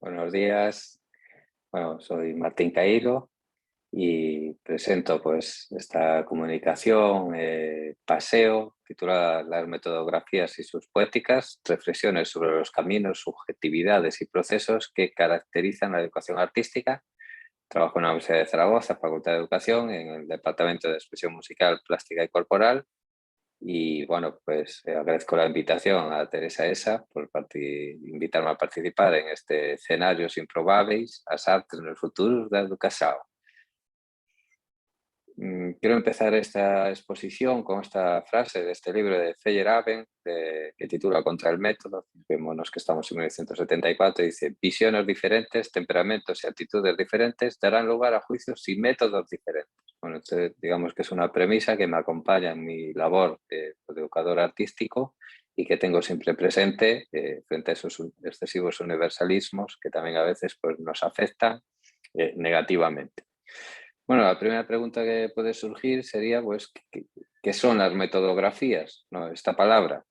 Buenos días. Bueno, soy Martín Caíro y presento pues esta comunicación, paseo, titulada Las metodografías y sus poéticas, reflexiones sobre los caminos, subjetividades y procesos que caracterizan la educación artística. Trabajo en la Universidad de Zaragoza, Facultad de Educación, en el Departamento de Expresión Musical, Plástica y Corporal. Y bueno, pues agradezco la invitación a Teresa Esa por invitarme a participar en este escenarios improbables, as artes no futuro da educación. Quiero empezar esta exposición con esta frase de este libro de Feyerabend, que titula Contra el método. Vemos que estamos en 1974, dice: visiones diferentes, temperamentos y actitudes diferentes darán lugar a juicios y métodos diferentes. Bueno, entonces, digamos que es una premisa que me acompaña en mi labor de educador artístico y que tengo siempre presente frente a esos excesivos universalismos que también a veces pues, nos afectan negativamente. Bueno, la primera pregunta que puede surgir sería, pues, ¿qué son las metodografías? ¿No? Esta palabra.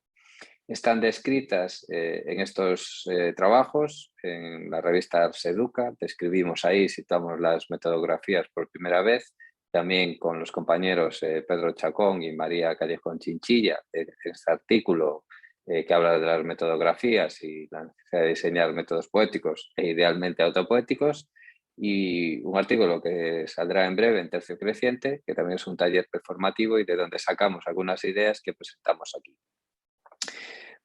Están descritas en estos trabajos, en la revista Ars Educa, describimos ahí, citamos las metodografías por primera vez, también con los compañeros Pedro Chacón y María Callejón Chinchilla, este artículo que habla de las metodografías y la necesidad de diseñar métodos poéticos e idealmente autopoéticos, y un artículo que saldrá en breve en Tercio Creciente, que también es un taller performativo y de donde sacamos algunas ideas que presentamos aquí.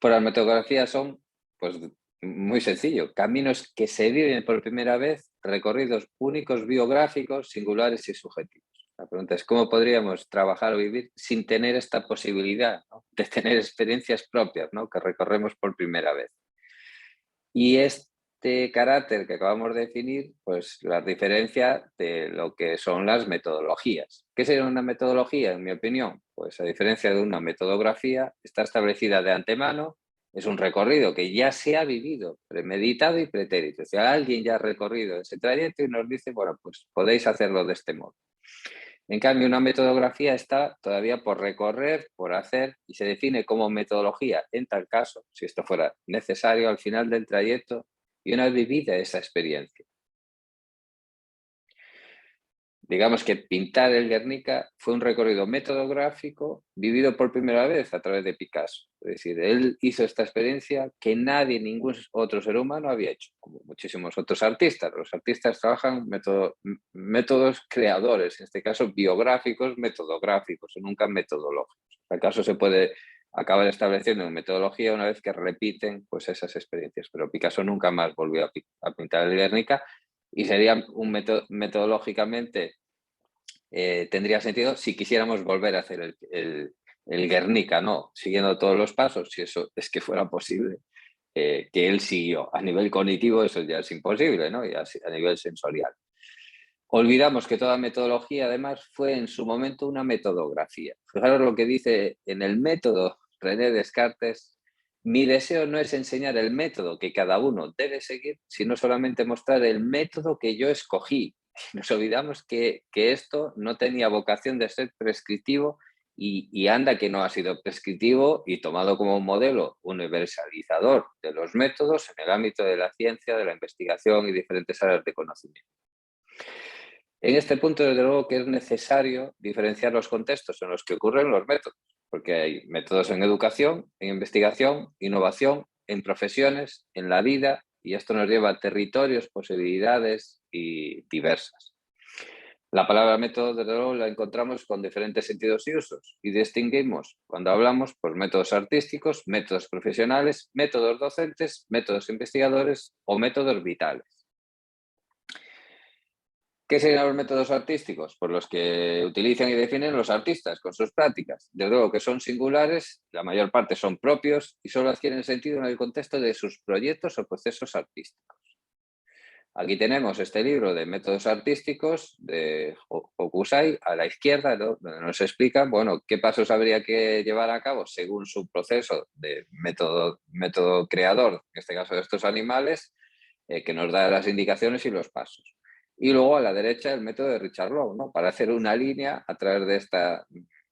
Pues las metodografías son, pues, muy sencillo, caminos que se viven por primera vez, recorridos únicos, biográficos, singulares y subjetivos. La pregunta es, ¿cómo podríamos trabajar o vivir sin tener esta posibilidad, ¿no?, de tener experiencias propias, ¿no?, que recorremos por primera vez? Y este carácter que acabamos de definir, pues la diferencia de lo que son las metodologías. ¿Qué sería una metodología, en mi opinión? Pues a diferencia de una metodografía, está establecida de antemano, es un recorrido que ya se ha vivido, premeditado y pretérito. O sea, alguien ya ha recorrido ese trayecto y nos dice, bueno, pues podéis hacerlo de este modo. En cambio, una metodografía está todavía por recorrer, por hacer, y se define como metodología en tal caso, si esto fuera necesario, al final del trayecto y una vez vivida esa experiencia. Digamos que pintar el Guernica fue un recorrido metodográfico vivido por primera vez a través de Picasso. Es decir, él hizo esta experiencia que nadie, ningún otro ser humano había hecho, como muchísimos otros artistas. Los artistas trabajan métodos creadores, en este caso biográficos, metodográficos, o nunca metodológicos. ¿Acaso se puede acabar estableciendo una metodología una vez que repiten pues, esas experiencias? Pero Picasso nunca más volvió a pintar el Guernica y sería metodológicamente tendría sentido si quisiéramos volver a hacer el Guernica, ¿no? Siguiendo todos los pasos, si eso es que fuera posible, que él siguió. A nivel cognitivo eso ya es imposible, ¿no? Y a nivel sensorial. Olvidamos que toda metodología, además, fue en su momento una metodografía. Fijaros lo que dice en el método René Descartes: mi deseo no es enseñar el método que cada uno debe seguir, sino solamente mostrar el método que yo escogí. Nos olvidamos que esto no tenía vocación de ser prescriptivo y anda que no ha sido prescriptivo y tomado como un modelo universalizador de los métodos en el ámbito de la ciencia, de la investigación y diferentes áreas de conocimiento. En este punto, desde luego, que es necesario diferenciar los contextos en los que ocurren los métodos, porque hay métodos en educación, en investigación, innovación, en profesiones, en la vida, y esto nos lleva a territorios, posibilidades y diversas. La palabra método, desde luego, la encontramos con diferentes sentidos y usos, y distinguimos, cuando hablamos, por métodos artísticos, métodos profesionales, métodos docentes, métodos investigadores o métodos vitales. ¿Qué serían los métodos artísticos? Pues los que utilizan y definen los artistas con sus prácticas. Desde luego que son singulares, la mayor parte son propios y solo adquieren sentido en el contexto de sus proyectos o procesos artísticos. Aquí tenemos este libro de métodos artísticos de Hokusai a la izquierda, ¿no?, donde nos explica, bueno, qué pasos habría que llevar a cabo según su proceso de método creador, en este caso de estos animales, que nos da las indicaciones y los pasos. Y luego a la derecha el método de Richard Lowe, ¿no?, para hacer una línea a través de esta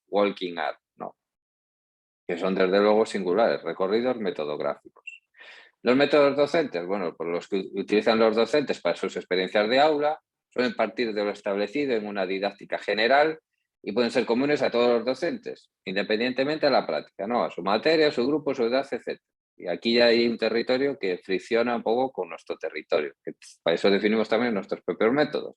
walking art, ¿no?, que son desde luego singulares, recorridos metodográficos. Los métodos docentes, bueno, por los que utilizan los docentes para sus experiencias de aula, suelen partir de lo establecido en una didáctica general y pueden ser comunes a todos los docentes, independientemente de la práctica, ¿no? A su materia, a su grupo, su edad, etc. Y aquí ya hay un territorio que fricciona un poco con nuestro territorio, que para eso definimos también nuestros propios métodos.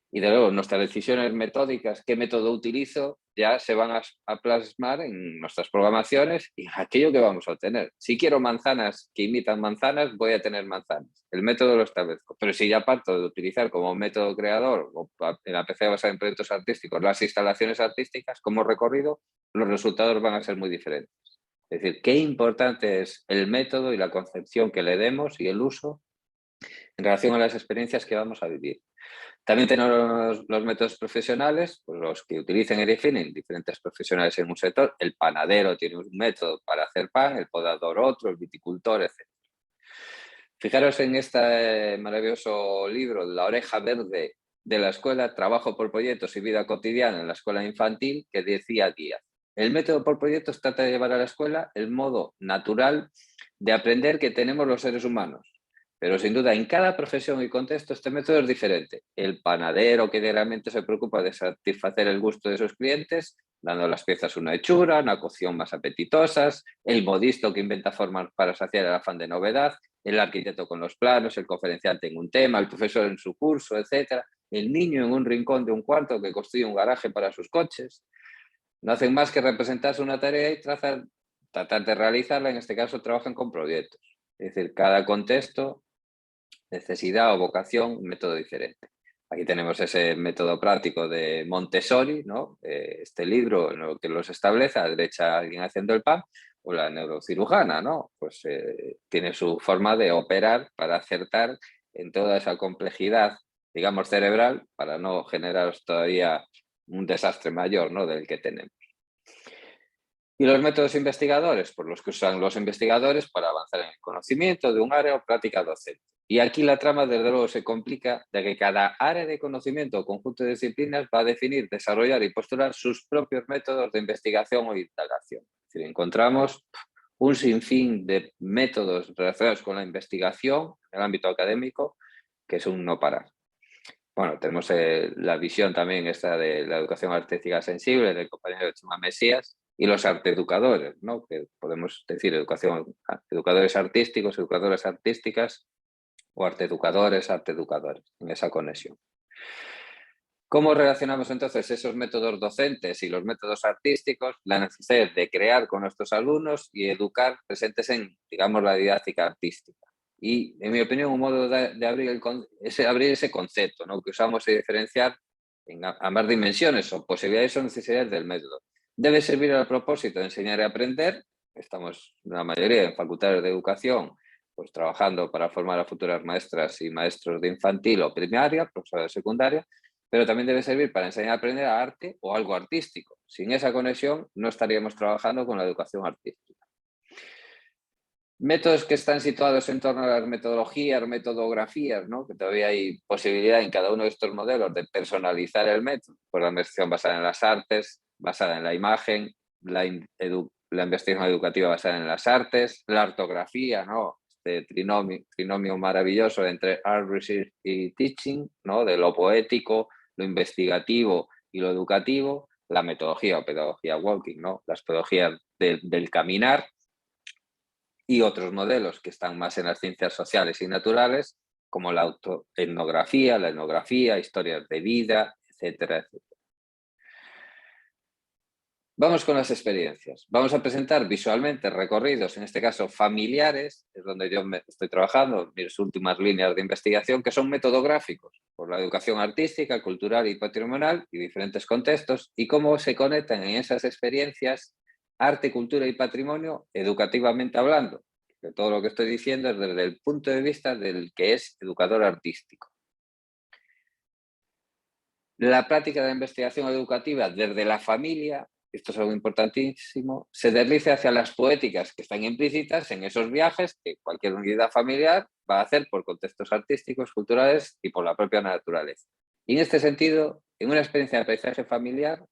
Y de luego, nuestras decisiones metódicas, qué método utilizo, ya se van a plasmar en nuestras programaciones y en aquello que vamos a obtener. Si quiero manzanas que imitan manzanas, voy a tener manzanas. El método lo establezco. Pero si ya parto de utilizar como método creador o en la PC basada en proyectos artísticos las instalaciones artísticas como recorrido, los resultados van a ser muy diferentes. Es decir, qué importante es el método y la concepción que le demos y el uso en relación a las experiencias que vamos a vivir. También tenemos los métodos profesionales, pues los que utilicen y definen diferentes profesionales en un sector. El panadero tiene un método para hacer pan, el podador otro, el viticultor, etc. Fijaros en este maravilloso libro, La oreja verde de la escuela, Trabajo por proyectos y vida cotidiana en la escuela infantil, que decía Díaz. El método por proyectos trata de llevar a la escuela el modo natural de aprender que tenemos los seres humanos. Pero sin duda, en cada profesión y contexto, este método es diferente. El panadero que diariamente se preocupa de satisfacer el gusto de sus clientes, dando a las piezas una hechura, una cocción más apetitosas, el modisto que inventa formas para saciar el afán de novedad, el arquitecto con los planos, el conferenciante en un tema, el profesor en su curso, etc. El niño en un rincón de un cuarto que construye un garaje para sus coches. No hacen más que representarse una tarea y tratar de realizarla. En este caso, trabajan con proyectos. Es decir, cada contexto, necesidad o vocación, un método diferente. Aquí tenemos ese método práctico de Montessori, ¿no? Este libro en lo que los establece, a la derecha alguien haciendo el pan, o la neurocirujana, ¿no? Pues tiene su forma de operar para acertar en toda esa complejidad, digamos, cerebral, para no generar todavía un desastre mayor, ¿no? Del que tenemos. Y los métodos investigadores, por los que usan los investigadores para avanzar en el conocimiento de un área o práctica docente. Y aquí la trama, desde luego, se complica de que cada área de conocimiento o conjunto de disciplinas va a definir, desarrollar y postular sus propios métodos de investigación o indagación. Es decir, encontramos un sinfín de métodos relacionados con la investigación en el ámbito académico, que es un no parar. Bueno, tenemos la visión también esta de la educación artística sensible del compañero Chema Mesías y los arteeducadores, ¿no? Que podemos decir educadores artísticos, educadoras artísticas o arteeducadores, arteeducadores, en esa conexión. ¿Cómo relacionamos entonces esos métodos docentes y los métodos artísticos? La necesidad de crear con nuestros alumnos y educar presentes en, digamos, la didáctica artística. Y, en mi opinión, un modo de abrir, abrir ese concepto, ¿no? Que usamos y diferenciar en ambas dimensiones o posibilidades o necesidades del método. Debe servir al propósito de enseñar y aprender. Estamos, la mayoría, en facultades de educación, pues trabajando para formar a futuras maestras y maestros de infantil o primaria, profesores de secundaria, pero también debe servir para enseñar a aprender arte o algo artístico. Sin esa conexión no estaríamos trabajando con la educación artística. Métodos que están situados en torno a las metodologías, metodografías, ¿no? Que todavía hay posibilidad en cada uno de estos modelos de personalizar el método, por la investigación basada en las artes, basada en la imagen, la investigación educativa basada en las artes, la ortografía, ¿no? Este trinomio maravilloso entre art research y teaching, ¿no? De lo poético, lo investigativo y lo educativo, la metodología o pedagogía walking, ¿no? Las pedagogías del caminar, y otros modelos que están más en las ciencias sociales y naturales, como la autoetnografía, la etnografía, historias de vida, etcétera, etcétera. Vamos con las experiencias. Vamos a presentar visualmente recorridos, en este caso familiares, es donde yo estoy trabajando, mis últimas líneas de investigación, que son metodográficos, por la educación artística, cultural y patrimonial y diferentes contextos, y cómo se conectan en esas experiencias arte, cultura y patrimonio educativamente hablando. Que todo lo que estoy diciendo es desde el punto de vista del que es educador artístico. La práctica de investigación educativa desde la familia, esto es algo importantísimo, se desliza hacia las poéticas que están implícitas en esos viajes que cualquier unidad familiar va a hacer por contextos artísticos, culturales y por la propia naturaleza. Y en este sentido, en una experiencia de paisaje familiar,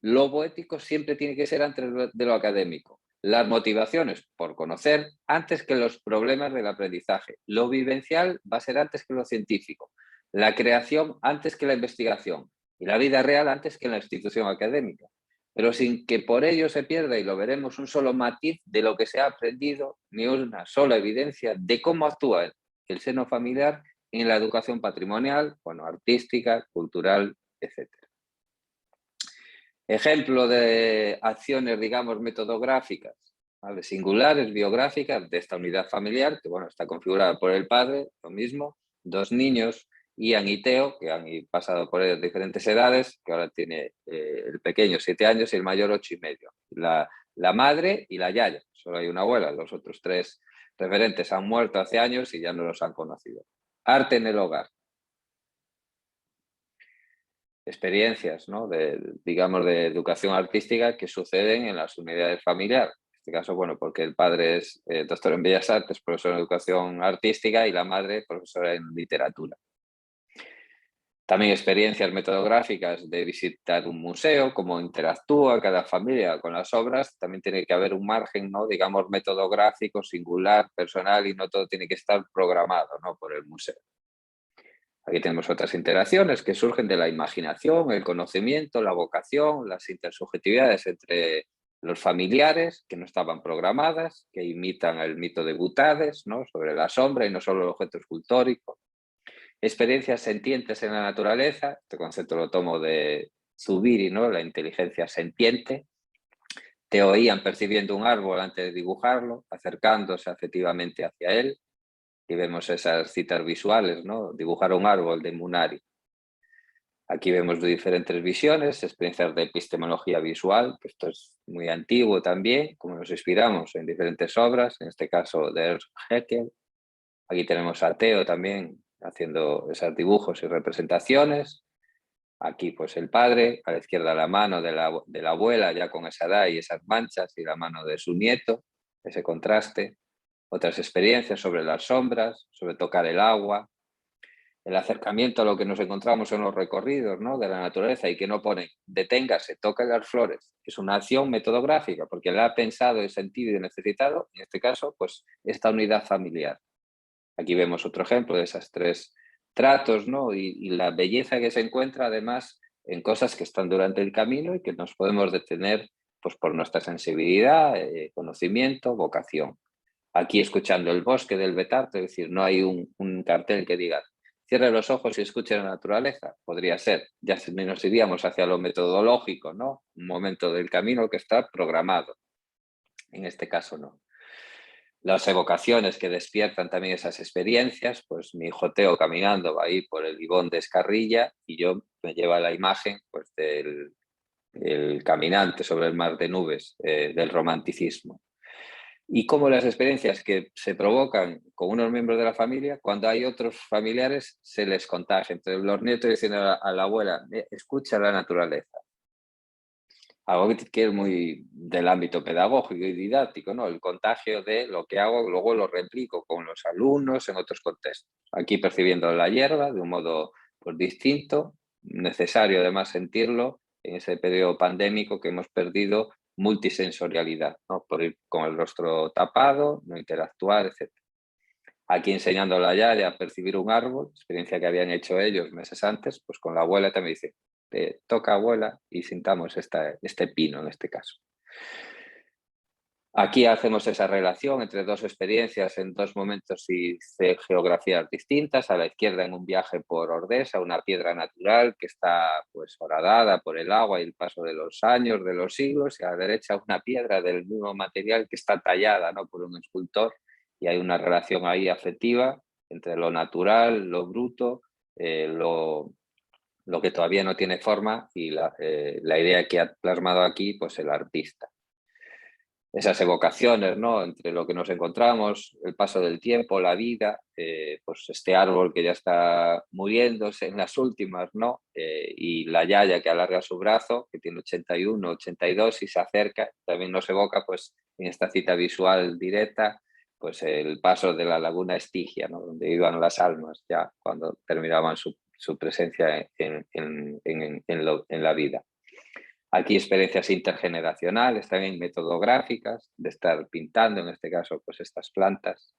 lo poético siempre tiene que ser antes de lo académico. Las motivaciones por conocer antes que los problemas del aprendizaje. Lo vivencial va a ser antes que lo científico. La creación antes que la investigación. Y la vida real antes que la institución académica. Pero sin que por ello se pierda, y lo veremos, un solo matiz de lo que se ha aprendido, ni una sola evidencia de cómo actúa el seno familiar en la educación patrimonial, bueno, artística, cultural, etc. Ejemplo de acciones, digamos, metodográficas, ¿vale? Singulares, biográficas de esta unidad familiar, que bueno, está configurada por el padre, lo mismo, dos niños, Ian y Teo, que han pasado por diferentes edades, que ahora tiene el pequeño 7 años y el mayor 8 y medio. La madre y la yaya, solo hay una abuela, los otros 3 referentes han muerto hace años y ya no los han conocido. Arte en el hogar. Experiencias, ¿no? digamos, de educación artística que suceden en las unidades familiares. En este caso, bueno, porque el padre es doctor en Bellas Artes, profesor en educación artística y la madre profesora en literatura. También experiencias metodográficas de visitar un museo, cómo interactúa cada familia con las obras. También tiene que haber un margen, ¿no? Digamos, metodográfico, singular, personal, y no todo tiene que estar programado, ¿no? Por el museo. Aquí tenemos otras interacciones que surgen de la imaginación, el conocimiento, la vocación, las intersubjetividades entre los familiares que no estaban programadas, que imitan el mito de Butades, ¿no? Sobre la sombra y no solo el objeto escultórico. Experiencias sentientes en la naturaleza, este concepto lo tomo de Zubiri, ¿no? La inteligencia sentiente. Te oían percibiendo un árbol antes de dibujarlo, acercándose afectivamente hacia él. Y vemos esas citas visuales, ¿no? Dibujar un árbol de Munari. Aquí vemos diferentes visiones, experiencias de epistemología visual, que esto es muy antiguo también, como nos inspiramos en diferentes obras, en este caso de Ernst Haeckel. Aquí tenemos a Theo también haciendo esos dibujos y representaciones. Aquí pues el padre, a la izquierda la mano de la abuela ya con esa edad y esas manchas y la mano de su nieto, ese contraste. Otras experiencias sobre las sombras, sobre tocar el agua, el acercamiento a lo que nos encontramos en los recorridos, ¿no? De la naturaleza y que no ponen deténgase, toca las flores. Es una acción metodográfica porque la ha pensado y sentido y necesitado, en este caso, pues esta unidad familiar. Aquí vemos otro ejemplo de esas 3 tratos, ¿no? Y la belleza que se encuentra además en cosas que están durante el camino y que nos podemos detener pues, por nuestra sensibilidad, conocimiento, vocación. Aquí escuchando el bosque del Betarto, es decir, no hay un cartel que diga cierre los ojos y escuche la naturaleza. Podría ser, ya nos iríamos hacia lo metodológico, ¿no? Un momento del camino que está programado. En este caso no. Las evocaciones que despiertan también esas experiencias, pues mi hijo Teo caminando va ahí por el Ibón de Escarrilla y yo me lleva la imagen pues, del el caminante sobre el mar de nubes, del romanticismo. Y cómo las experiencias que se provocan con unos miembros de la familia, cuando hay otros familiares, se les contagia. Entonces los nietos diciendo a la abuela, escucha la naturaleza. Algo que es muy del ámbito pedagógico y didáctico, ¿no? El contagio de lo que hago, luego lo replico con los alumnos en otros contextos. Aquí percibiendo la hierba de un modo pues, distinto, necesario además sentirlo en ese periodo pandémico que hemos perdido multisensorialidad, ¿no? Por ir con el rostro tapado, no interactuar, etc. Aquí enseñando a la Yaya a percibir un árbol, experiencia que habían hecho ellos meses antes, pues con la abuela también dice, toca abuela y sintamos este pino en este caso. Aquí hacemos esa relación entre 2 experiencias en 2 momentos y geografías distintas. A la izquierda en un viaje por Ordesa, una piedra natural que está pues horadada por el agua y el paso de los años, de los siglos, y a la derecha una piedra del mismo material que está tallada, ¿no? Por un escultor, y hay una relación ahí afectiva entre lo natural, lo bruto, lo que todavía no tiene forma y la idea que ha plasmado aquí pues el artista. Esas evocaciones, ¿no? Entre lo que nos encontramos, el paso del tiempo, la vida, pues este árbol que ya está muriéndose en las últimas, ¿no? Y la Yaya que alarga su brazo, que tiene 81, 82 y se acerca, también nos evoca pues en esta cita visual directa, pues el paso de la laguna Estigia, ¿no? Donde iban las almas ya cuando terminaban su presencia en la vida. Aquí experiencias intergeneracionales, también metodográficas, de estar pintando, en este caso, pues estas plantas.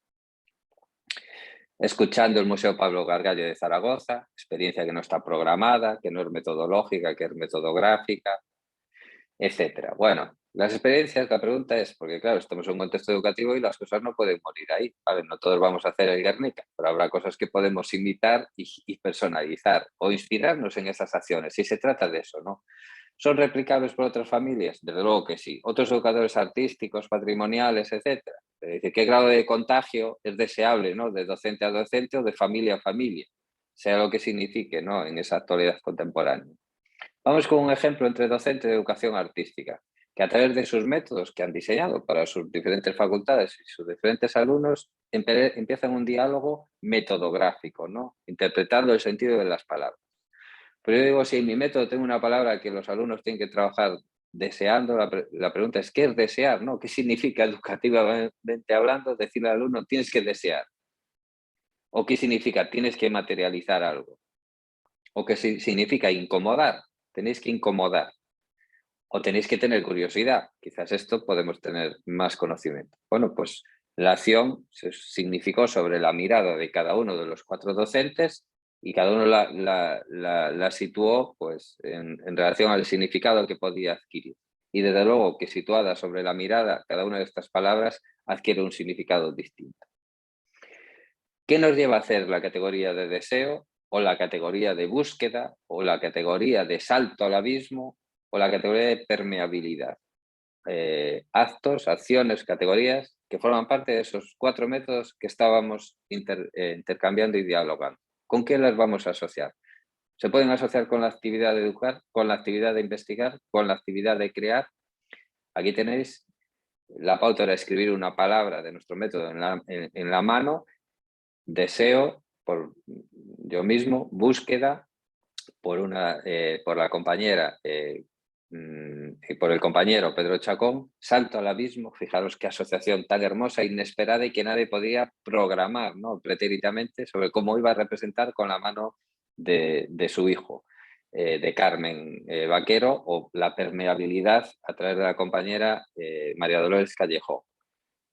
Escuchando el Museo Pablo Gargallo de Zaragoza, experiencia que no está programada, que no es metodológica, que es metodográfica, etcétera. Bueno, las experiencias, la pregunta es, porque claro, estamos en un contexto educativo y las cosas no pueden morir ahí, ¿vale? No todos vamos a hacer el Guernica, pero habrá cosas que podemos imitar y personalizar o inspirarnos en esas acciones, si se trata de eso, ¿no? ¿Son replicables por otras familias? Desde luego que sí. Otros educadores artísticos, patrimoniales, etcétera. Es decir, ¿qué grado de contagio es deseable, ¿no? De docente a docente o de familia a familia, sea lo que signifique, ¿no? En esa actualidad contemporánea. Vamos con un ejemplo entre docentes de educación artística, que a través de sus métodos que han diseñado para sus diferentes facultades y sus diferentes alumnos, empiezan un diálogo metodográfico, ¿no? Interpretando el sentido de las palabras. Pero yo digo, si en mi método tengo una palabra que los alumnos tienen que trabajar deseando, la pregunta es, ¿qué es desear? ¿No? ¿Qué significa educativamente hablando decirle al alumno tienes que desear? ¿O qué significa tienes que materializar algo? ¿O qué significa incomodar? Tenéis que incomodar. O tenéis que tener curiosidad. Quizás esto podemos tener más conocimiento. Bueno, pues la acción se significó sobre la mirada de cada uno de los 4 docentes y cada uno la situó pues, en relación al significado que podía adquirir. Y desde luego que situada sobre la mirada, cada una de estas palabras adquiere un significado distinto. ¿Qué nos lleva a hacer la categoría de deseo o la categoría de búsqueda o la categoría de salto al abismo o la categoría de permeabilidad? Actos, acciones, categorías que forman parte de esos 4 métodos que estábamos intercambiando y dialogando. ¿Con qué las vamos a asociar? Se pueden asociar con la actividad de educar, con la actividad de investigar, con la actividad de crear. Aquí tenéis la pauta era escribir una palabra de nuestro método en la mano. Deseo, por yo mismo, búsqueda, por la compañera y por el compañero Pedro Chacón, salto al abismo. Fijaros qué asociación tan hermosa, inesperada y que nadie podía programar, ¿no? Pretérитamente sobre cómo iba a representar con la mano de su hijo, de Carmen Vaquero, o la permeabilidad a través de la compañera María Dolores Callejo,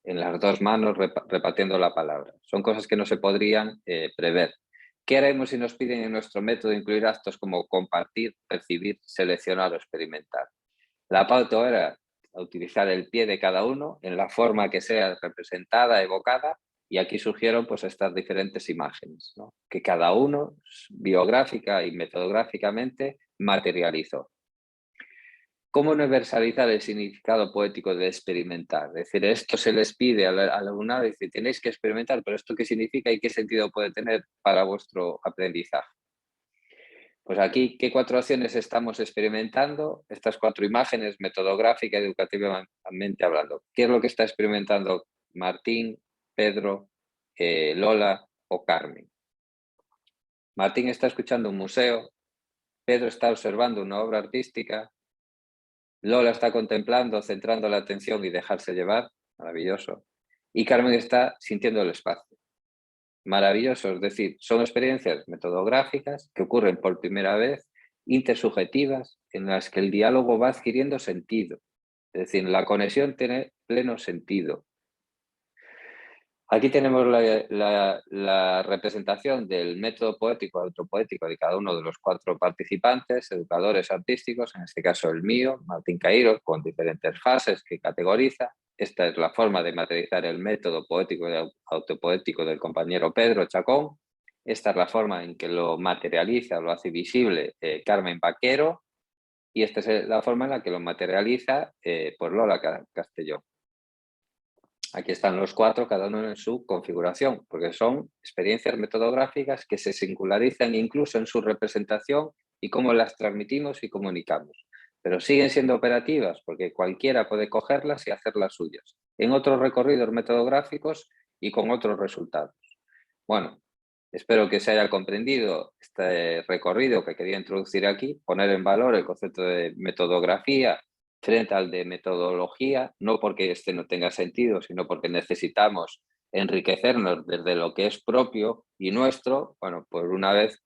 en las 2 manos repartiendo la palabra. Son cosas que no se podrían prever. ¿Qué haremos si nos piden en nuestro método incluir actos como compartir, percibir, seleccionar o experimentar? La pauta era utilizar el pie de cada uno en la forma que sea representada, evocada, y aquí surgieron pues estas diferentes imágenes, ¿no? Que cada uno biográfica y metodográficamente materializó. ¿Cómo universalizar el significado poético de experimentar? Es decir, esto se les pide al alumnado, dice, tenéis que experimentar, pero ¿esto qué significa y qué sentido puede tener para vuestro aprendizaje? Pues aquí, ¿qué 4 acciones estamos experimentando? Estas 4 imágenes, metodográfica y educativamente hablando. ¿Qué es lo que está experimentando Martín, Pedro, Lola o Carmen? Martín está escuchando un museo, Pedro está observando una obra artística, Lola está contemplando, centrando la atención y dejarse llevar, maravilloso. Y Carmen está sintiendo el espacio, maravilloso. Es decir, son experiencias metodográficas que ocurren por primera vez, intersubjetivas, en las que el diálogo va adquiriendo sentido. Es decir, la conexión tiene pleno sentido. Aquí tenemos la representación del método poético, autopoético de cada uno de los 4 participantes, educadores artísticos, en este caso el mío, Martín Caíro, con diferentes fases que categoriza. Esta es la forma de materializar el método poético y autopoético del compañero Pedro Chacón. Esta es la forma en que lo materializa, lo hace visible Carmen Vaquero, y esta es la forma en la que lo materializa por Lola Castellón. Aquí están los 4, cada uno en su configuración, porque son experiencias metodográficas que se singularizan incluso en su representación y cómo las transmitimos y comunicamos. Pero siguen siendo operativas porque cualquiera puede cogerlas y hacerlas suyas, en otros recorridos metodográficos y con otros resultados. Bueno, espero que se haya comprendido este recorrido que quería introducir aquí, poner en valor el concepto de metodografía frente al de metodología, no porque este no tenga sentido, sino porque necesitamos enriquecernos desde lo que es propio y nuestro. Bueno, por una vez,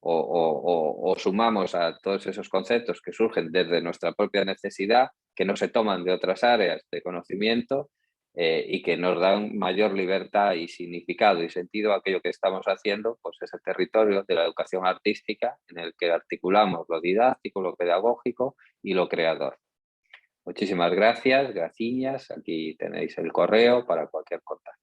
o sumamos a todos esos conceptos que surgen desde nuestra propia necesidad, que no se toman de otras áreas de conocimiento y que nos dan mayor libertad y significado y sentido a aquello que estamos haciendo, pues ese territorio de la educación artística en el que articulamos lo didáctico, lo pedagógico y lo creador. Muchísimas gracias, graciñas. Aquí tenéis el correo para cualquier contacto.